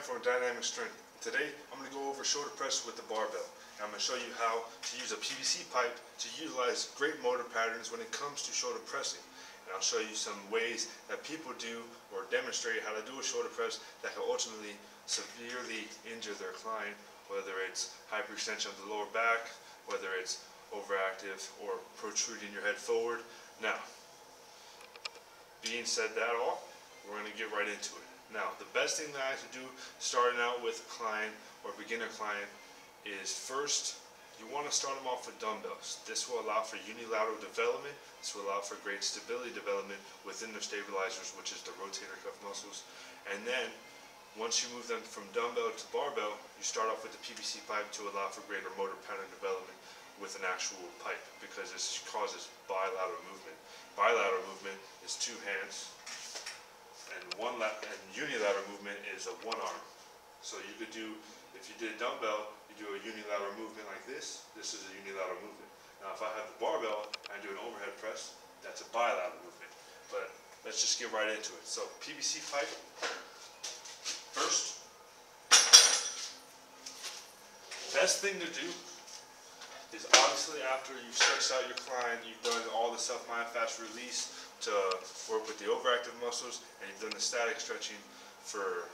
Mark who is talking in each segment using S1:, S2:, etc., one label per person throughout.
S1: Ryan from Dynamic Strength. Today I'm going to go over shoulder press with the barbell. And I'm going to show you how to use a PVC pipe to utilize great motor patterns when it comes to shoulder pressing. And I'll show you some ways that people do or demonstrate how to do a shoulder press that can ultimately severely injure their client, whether it's hyperextension of the lower back, whether it's overactive or protruding your head forward. Now, being said that all, we're going to get right into it. Now, the best thing that I like to do starting out with a client or beginner client is first, you want to start them off with dumbbells. This will allow for unilateral development. This will allow for great stability development within their stabilizers, which is the rotator cuff muscles. And then, once you move them from dumbbell to barbell, you start off with the PVC pipe to allow for greater motor pattern development with an actual pipe, because this causes bilateral movement. Bilateral movement is two hands, and unilateral movement is a one arm. So you could do, if you did dumbbell, you do a unilateral movement like this. This is a unilateral movement. Now if I have the barbell and I do an overhead press, that's a bilateral movement. But let's just get right into it. So PVC pipe, first, best thing to do is obviously after you've stretched out your client, you've done all the self-myofascial release to work with the overactive muscles, and you've done the static stretching for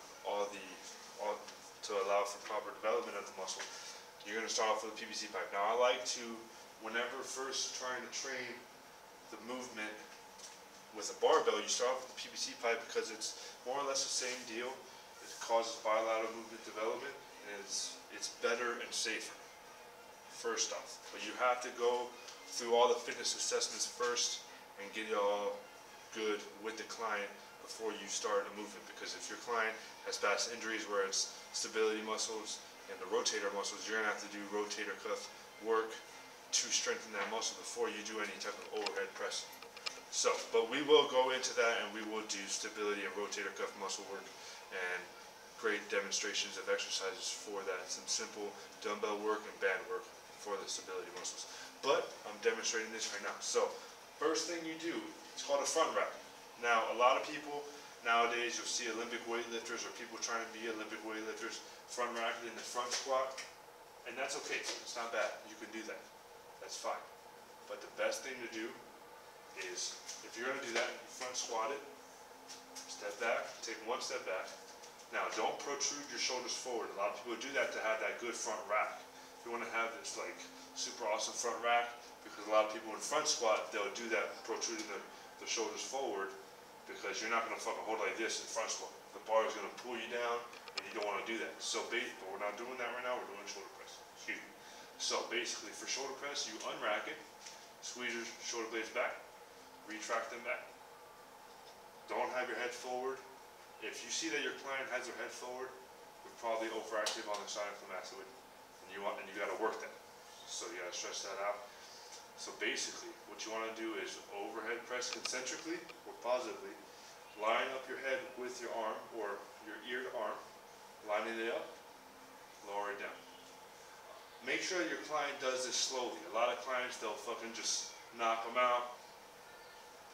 S1: to allow for proper development of the muscle. You're going to start off with a PVC pipe. Now I like to, whenever first trying to train the movement with a barbell, you start off with the PVC pipe because it's more or less the same deal. It causes bilateral movement development, and it's better and safer. First off, but you have to go through all the fitness assessments first and get it all good with the client before you start a movement, because if your client has past injuries where it's stability muscles and the rotator muscles, you're going to have to do rotator cuff work to strengthen that muscle before you do any type of overhead press. So, but we will go into that, and we will do stability and rotator cuff muscle work and great demonstrations of exercises for that. Some simple dumbbell work and band work for the stability muscles. But I'm demonstrating this right now. So, first thing you do, it's called a front rack. Now, a lot of people nowadays, you'll see Olympic weightlifters or people trying to be Olympic weightlifters front racked in the front squat, and that's okay. It's not bad. You can do that. That's fine. But the best thing to do is, if you're going to do that, you front squat it, step back, take one step back. Now, don't protrude your shoulders forward. A lot of people do that to have that good front rack. If you want to have this like super awesome front rack, because a lot of people in front squat, they'll do that protruding the shoulders forward, because you're not going to fucking hold like this in front squat. The bar is going to pull you down, and you don't want to do that. So, but we're not doing that right now. We're doing shoulder press. Excuse me. So basically, for shoulder press, you unrack it, squeeze your shoulder blades back, retract them back. Don't have your head forward. If you see that your client has their head forward, you're probably overactive on the sinus-mastoid, and you got to work that. So you got to stretch that out. So basically, what you want to do is overhead press concentrically or positively, line up your head with your arm or your ear to arm, lining it up, lower it down. Make sure your client does this slowly. A lot of clients, they'll fucking just knock them out,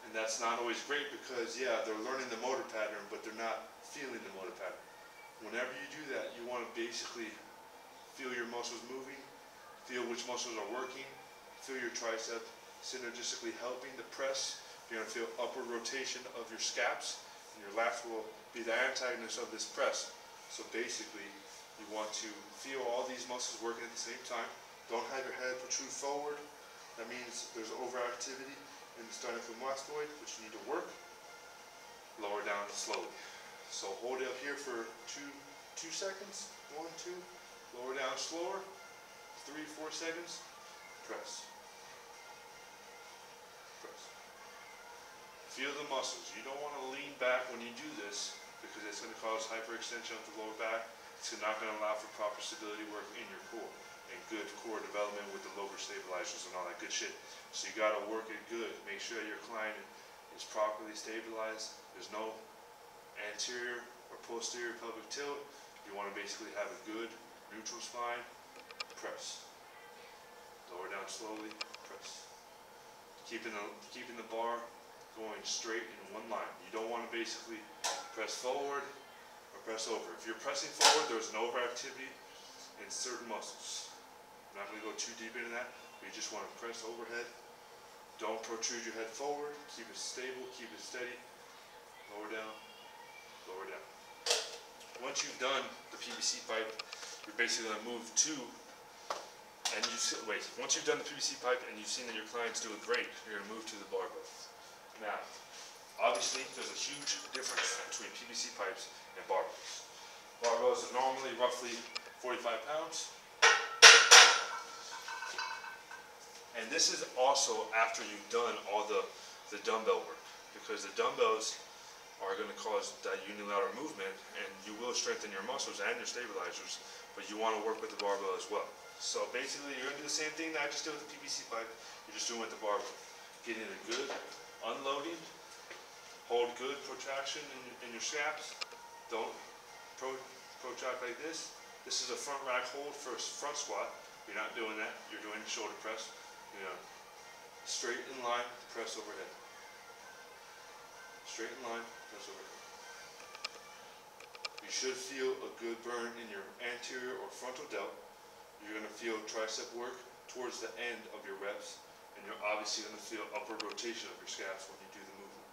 S1: and that's not always great because, yeah, they're learning the motor pattern, but they're not feeling the motor pattern. Whenever you do that, you want to basically feel your muscles moving, feel which muscles are working, feel your tricep synergistically helping the press. You're going to feel upward rotation of your scaps, and your lats will be the antagonist of this press. So basically, you want to feel all these muscles working at the same time. Don't have your head protrude forward. That means there's overactivity in the sternocleidomastoid, which you need to work. Lower down slowly. So hold it up here for two seconds. 1, 2. Lower down slower. 3, 4 seconds. Press. Press. Feel the muscles. You don't want to lean back when you do this, because it's going to cause hyperextension of the lower back. It's not going to allow for proper stability work in your core and good core development with the lower stabilizers and all that good shit. So you got to work it good. Make sure your client is properly stabilized. There's no anterior or posterior pelvic tilt. You want to basically have a good neutral spine. Press. Lower down slowly. Press. Keeping the bar going straight in one line. You don't want to basically press forward or press over. If you're pressing forward, there's an overactivity in certain muscles. I'm not going to go too deep into that, but you just want to press overhead. Don't protrude your head forward. Keep it stable, keep it steady. Lower down, lower down. Once you've done the PVC pipe, you're basically going to move to, and once you've done the PVC pipe and you've seen that your client's doing great, you're going to move to the barbell. Now, obviously, there's a huge difference between PVC pipes and barbells. Barbells are normally roughly 45 pounds. And this is also after you've done all the dumbbell work, because the dumbbells are going to cause that unilateral movement, and you will strengthen your muscles and your stabilizers, but you want to work with the barbell as well. So basically, you're going to do the same thing that I just did with the PVC pipe, you're just doing with the barbell. Getting a good unloading, hold good protraction in your straps. Don't protract like this. This is a front rack hold for a front squat. You're not doing that, you're doing shoulder press. You know, straight in line, press overhead. Straight in line, press overhead. You should feel a good burn in your anterior or frontal delt. You're going to feel tricep work towards the end of your reps, and you're obviously going to feel upward rotation of your scaps when you do the movement.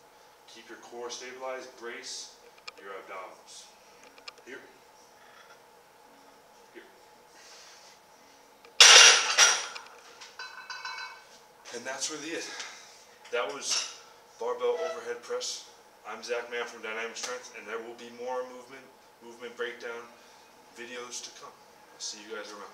S1: Keep your core stabilized, brace your abdominals. Here. Here. And that's really it. That was barbell overhead press. I'm Zach Mann from Dynamic Strength, and there will be more movement breakdown videos to come. I'll see you guys around.